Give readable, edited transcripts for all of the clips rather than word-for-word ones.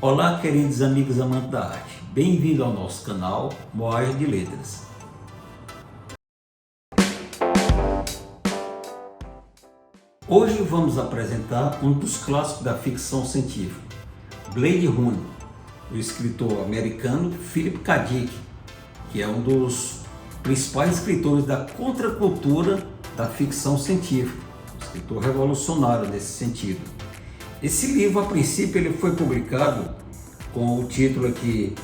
Olá, queridos amigos amantes da arte. Bem-vindo ao nosso canal Moagem de Letras. Hoje vamos apresentar um dos clássicos da ficção científica, Blade Runner, do escritor americano Philip K. Dick, que é um dos principais escritores da contracultura da ficção científica, um escritor revolucionário nesse sentido. Esse livro, a princípio, ele foi publicado com o título aqui,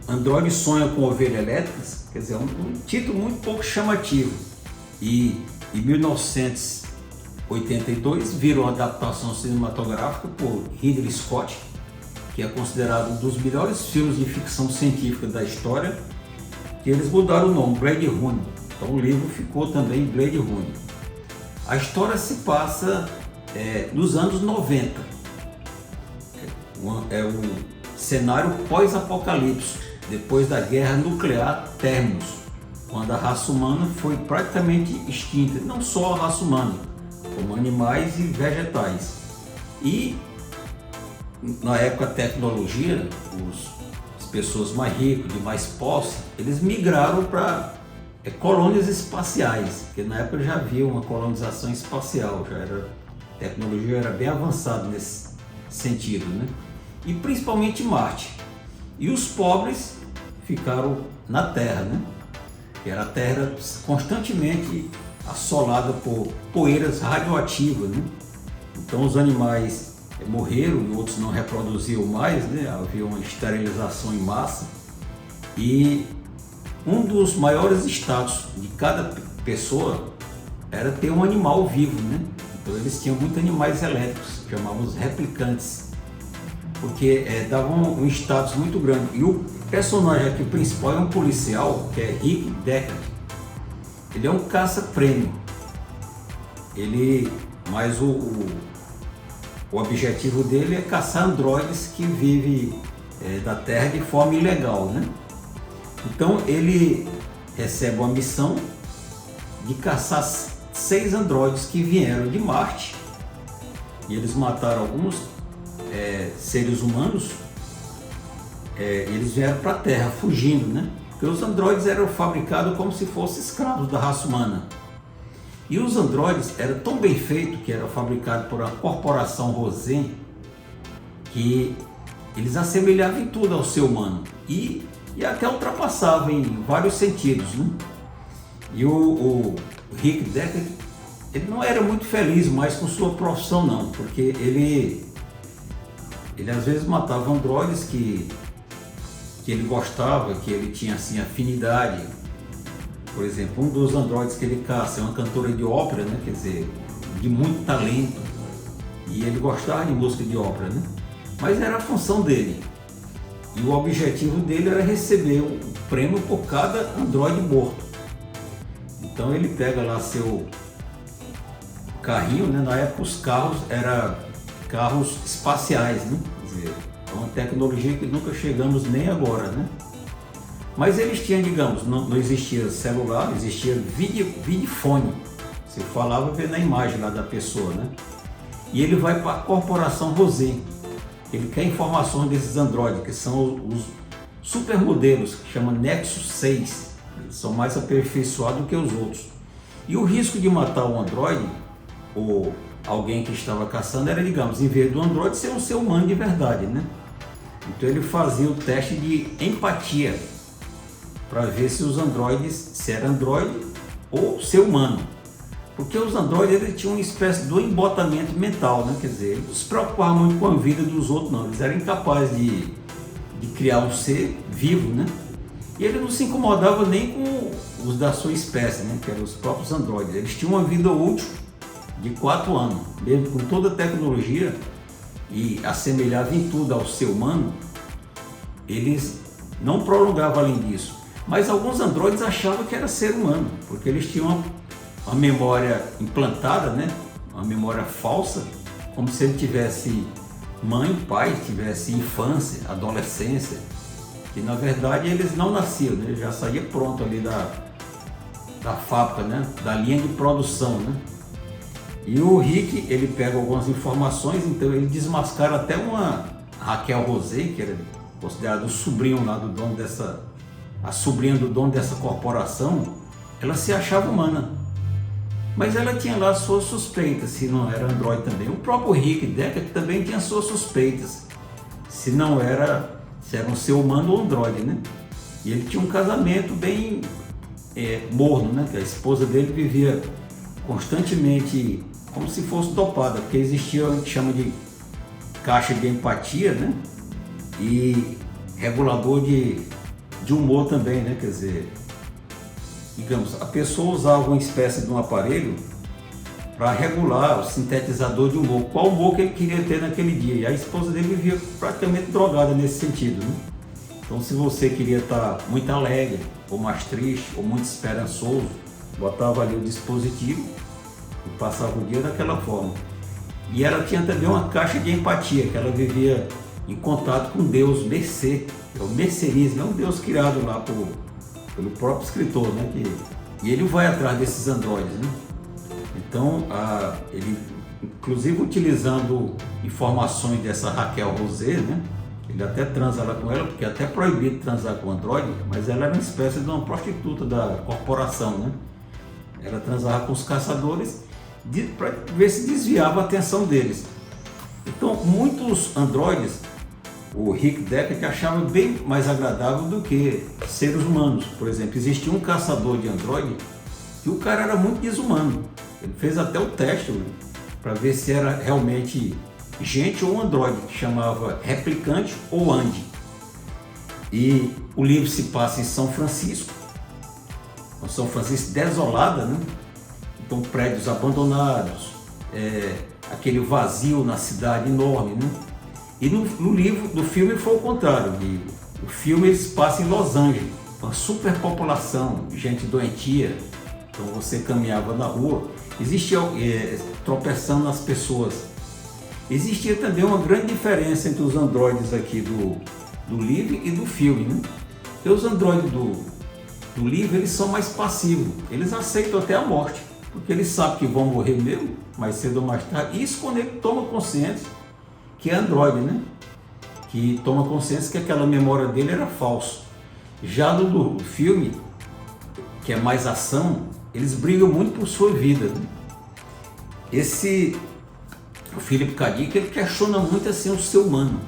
Android sonha com ovelhas elétricas, quer dizer, um título muito pouco chamativo. E em 1982 virou uma adaptação cinematográfica por Ridley Scott, que é considerado um dos melhores filmes de ficção científica da história, que eles mudaram o nome, Blade Runner. Então o livro ficou também Blade Runner. A história se passa nos anos 90. É um cenário pós-apocalipse, depois da guerra nuclear Terminus, quando a raça humana foi praticamente extinta, não só a raça humana, como animais e vegetais. E na época a tecnologia, as pessoas mais ricas, de mais posse, eles migraram para colônias espaciais, porque na época já havia uma colonização espacial, a tecnologia era bem avançada nesse sentido, né? E principalmente Marte. E os pobres ficaram na Terra, né? Que era a Terra constantemente assolada por poeiras radioativas, né? Então os animais morreram e outros não reproduziam mais, né? Havia uma esterilização em massa. E um dos maiores status de cada pessoa era ter um animal vivo, né? Então eles tinham muitos animais elétricos, chamávamos replicantes, porque davam um status muito grande. E o personagem aqui principal é um policial, que é Rick Deckard. Ele é um caça-prêmio. Mas o objetivo dele é caçar androides que vivem da Terra de forma ilegal, né? Então ele recebe uma missão de caçar 6 androides que vieram de Marte, e eles mataram alguns seres humanos. Eles vieram para a Terra fugindo, né? Porque os androides eram fabricados como se fossem escravos da raça humana. E os androides eram tão bem feitos que eram fabricados por uma corporação Rosen, que eles assemelhavam em tudo ao ser humano e até ultrapassavam em vários sentidos, né? E o Rick Deckard, ele não era muito feliz mais com sua profissão, não, porque ele às vezes matava androides que ele gostava, que ele tinha assim afinidade. Por exemplo, um dos androides que ele caça é uma cantora de ópera, né? Quer dizer, de muito talento, e ele gostava de música de ópera, né? Mas era a função dele, e o objetivo dele era receber um prêmio por cada androide morto. Então ele pega lá seu carrinho, né? Na época os carros eram carros espaciais, né? Quer dizer, é uma tecnologia que nunca chegamos nem agora, né? Mas eles tinham, digamos, não existia celular, existia videofone. Você falava, vê na imagem lá da pessoa, né? E ele vai para a corporação Rosen. Ele quer informações desses androides, que são os supermodelos, que chama Nexus 6. Eles são mais aperfeiçoados do que os outros. E o risco de matar um androide, ou alguém que estava caçando, era, digamos, em vez do androide ser um ser humano de verdade, né? Então ele fazia o teste de empatia para ver se os androides, se era androide ou ser humano. Porque os androides, eles tinham uma espécie de embotamento mental, né? Quer dizer, eles não se preocupavam muito com a vida dos outros, não. Eles eram incapazes de criar um ser vivo, né? E ele não se incomodava nem com os da sua espécie, né? Que eram os próprios androides. Eles tinham uma vida útil de 4 anos, mesmo com toda a tecnologia e assemelhava em tudo ao ser humano, eles não prolongavam além disso. Mas alguns androides achavam que era ser humano, porque eles tinham uma memória implantada, né? Uma memória falsa, como se ele tivesse mãe, pai, tivesse infância, adolescência, que na verdade eles não nasciam, né? Ele já saía pronto ali da fábrica, né? Da linha de produção, né? E o Rick, ele pega algumas informações, então ele desmascara até Raquel Rosé, que era considerado o sobrinho lá do dono a sobrinha do dono dessa corporação, ela se achava humana. Mas ela tinha lá suas suspeitas, se não era androide também. O próprio Rick Deckard também tinha suas suspeitas, se era um ser humano ou androide, né? E ele tinha um casamento bem morno, né? Que a esposa dele vivia constantemente como se fosse dopada, porque existia o que a gente chama de caixa de empatia, né? E regulador de humor também, né? Quer dizer, digamos, a pessoa usava uma espécie de um aparelho para regular o sintetizador de humor, qual humor que ele queria ter naquele dia. E a esposa dele vivia praticamente drogada nesse sentido, né? Então, se você queria estar muito alegre, ou mais triste, ou muito esperançoso, botava ali o dispositivo e passava o dia daquela forma. E ela tinha também uma caixa de empatia, que ela vivia em contato com Deus, Mercê. O mercerismo é um Deus criado lá pelo próprio escritor, né? E ele vai atrás desses androides, né? Então, ele, inclusive utilizando informações dessa Raquel Rosé, né? Ele até transa lá com ela, porque é até proibido transar com androide, mas ela era uma espécie de uma prostituta da corporação, né? Ela transava com os caçadores para ver se desviava a atenção deles. Então, muitos androides, o Rick Deckard achava bem mais agradável do que seres humanos. Por exemplo, existia um caçador de androide e o cara era muito desumano. Ele fez até o teste para ver se era realmente gente ou um androide, que chamava Replicante ou Andy. E o livro se passa em São Francisco, desolada, né? Então, prédios abandonados, aquele vazio na cidade enorme, né? E no livro, do filme foi o contrário. O filme ele se passa em Los Angeles, uma superpopulação, gente doentia. Então você caminhava na rua, existia tropeçando nas pessoas. Existia também uma grande diferença entre os androides aqui do livro e do filme, né? Porque os androides do livro eles são mais passivos, eles aceitam até a morte, porque eles sabem que vão morrer mesmo, mais cedo ou mais tarde. Isso quando ele toma consciência que é androide, né? Que toma consciência que aquela memória dele era falsa. Já no filme, que é mais ação, eles brigam muito por sua vida, né? O Philip K. Dick, ele questiona muito assim o ser humano.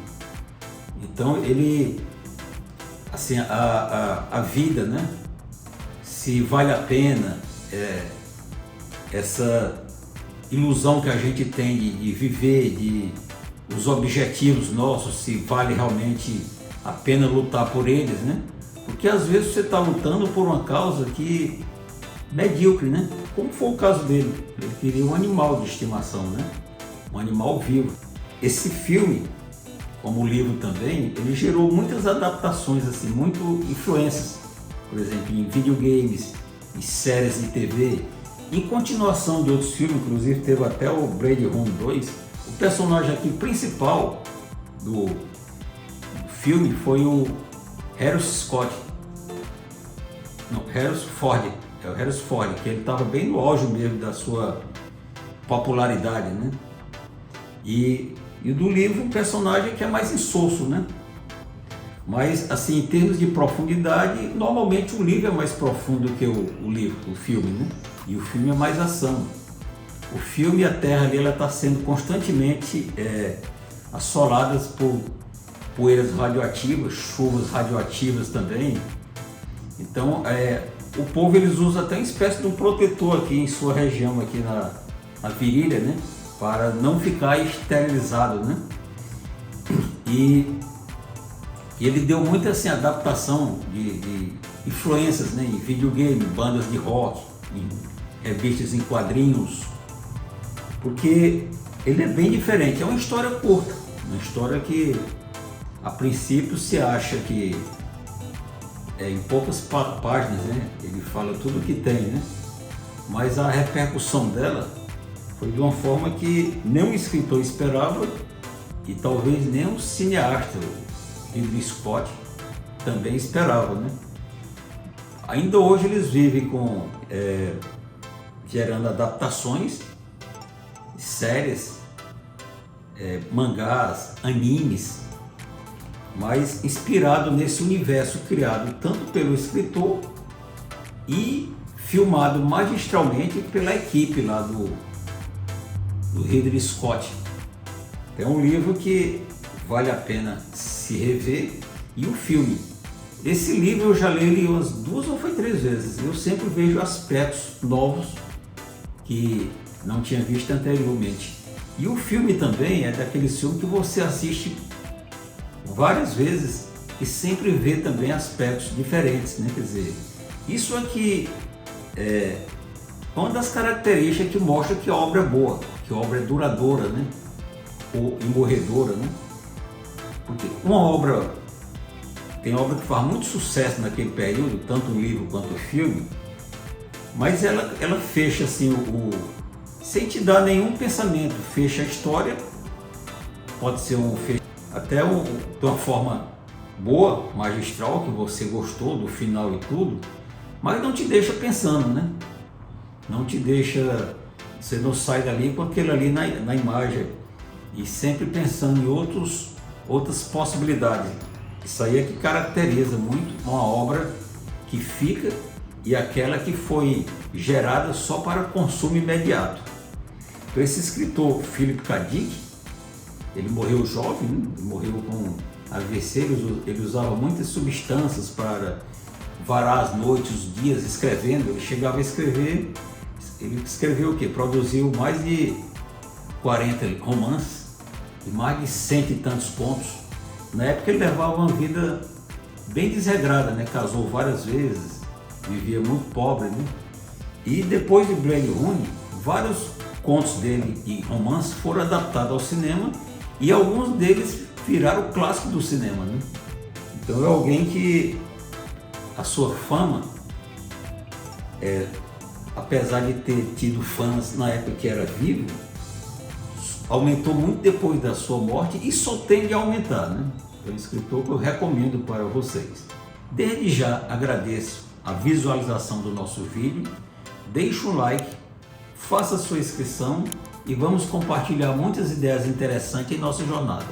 Então ele, assim, a vida, né? Se vale a pena essa ilusão que a gente tem de viver, os objetivos nossos, se vale realmente a pena lutar por eles, né? Porque às vezes você está lutando por uma causa que medíocre, né? Como foi o caso dele. Ele queria um animal de estimação, né? Um animal vivo. Esse filme, como o livro também, ele gerou muitas adaptações, assim, muito influências. Por exemplo, em videogames, em séries de TV, em continuação de outros filmes, inclusive teve até o Blade Runner 2. O personagem aqui principal do filme foi o Harrison Ford. É o Harrison Ford, que ele estava bem no auge mesmo da sua popularidade, né? E do livro, um personagem que é mais insosso, né? Mas, assim, em termos de profundidade, normalmente o livro é mais profundo que o filme, né? E o filme é mais ação. O filme, a Terra ali, ela está sendo constantemente assoladas por poeiras radioativas, chuvas radioativas também. Então, o povo eles usam até uma espécie de um protetor aqui em sua região, aqui na virilha, né? Para não ficar esterilizado, né? E ele deu muita assim, adaptação de influências, né? Em videogame, bandas de rock, em revistas em quadrinhos, porque ele é bem diferente. É uma história curta, uma história que a princípio se acha que em poucas páginas, né? Ele fala tudo o que tem, né? Mas a repercussão dela foi de uma forma que nem o escritor esperava e talvez nem o cineasta, o Ridley Scott, também esperava, né? Ainda hoje eles vivem gerando adaptações, séries, mangás, animes, mas inspirado nesse universo criado tanto pelo escritor e filmado magistralmente pela equipe lá do Ridley Scott. É um livro que vale a pena se rever, e o filme. Esse livro eu já li ele umas 2 ou 3 vezes. Eu sempre vejo aspectos novos que não tinha visto anteriormente. E o filme também é daqueles filmes que você assiste várias vezes e sempre vê também aspectos diferentes, né? Quer dizer, isso aqui é uma das características que mostra que a obra é boa, que a obra é duradoura, né? Ou imorredora, né? Porque uma obra, tem obra que faz muito sucesso naquele período, tanto o livro quanto o filme, mas ela fecha assim sem te dar nenhum pensamento, fecha a história, pode ser até de uma forma boa, magistral, que você gostou do final e tudo, mas não te deixa pensando, né? Não te deixa, você não sai dali com aquilo ali na imagem e sempre pensando em outras possibilidades. Isso aí é que caracteriza muito uma obra que fica e aquela que foi gerada só para consumo imediato. Então esse escritor, Philip K. Dick, ele morreu jovem, né? Ele morreu com AVC, ele usava muitas substâncias para varar as noites, os dias escrevendo. Ele chegava a escrever, ele escreveu o quê? Produziu mais de 40 romances e mais de 100 e tantos contos. Na época ele levava uma vida bem desregrada, né? Casou várias vezes, vivia muito pobre, né? E depois de Blade Runner, vários contos dele e romances foram adaptados ao cinema e alguns deles viraram clássico do cinema, né? Então é alguém que a sua fama, apesar de ter tido fãs na época que era vivo, aumentou muito depois da sua morte e só tende a aumentar, né? É um escritor que eu recomendo para vocês. Desde já agradeço a visualização do nosso vídeo, deixe um like, faça sua inscrição e vamos compartilhar muitas ideias interessantes em nossa jornada.